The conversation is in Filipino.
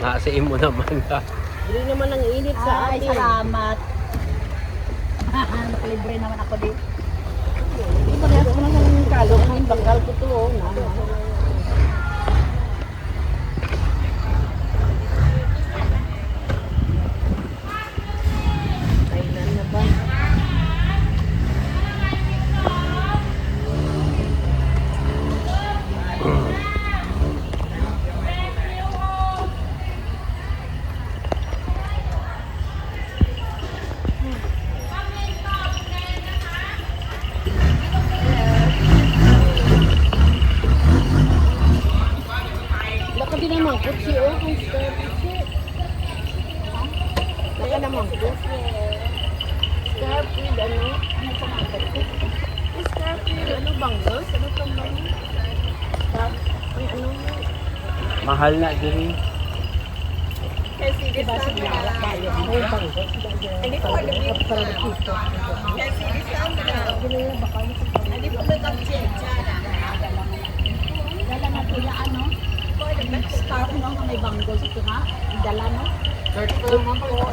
Nasiin mo naman ka. Hindi naman ang init sa Ay, atin. salamat. Nakalibre naman ako din. Hindi ba rin ako ng kalo? Ang banggal ko to. Kailan na ba? Laka din naman kutsi o kung kutsi. Laka naman kutsi. Scarfid, ano? Ano pa mga kutsi? Scarfid, ano bangles? Ano pang bangles? Ay, ano? Mahal na din. Kasi diba si Yara tayo? Ay, bangles. Hindi ko alam yung para dito. Kasi Sandra. Ginaya baka ano sa bangles? Hindi ko nag-check. Dala na po yung ano? Scarf no, may banggol sa tunga. Dala no? Shirt ko naman po.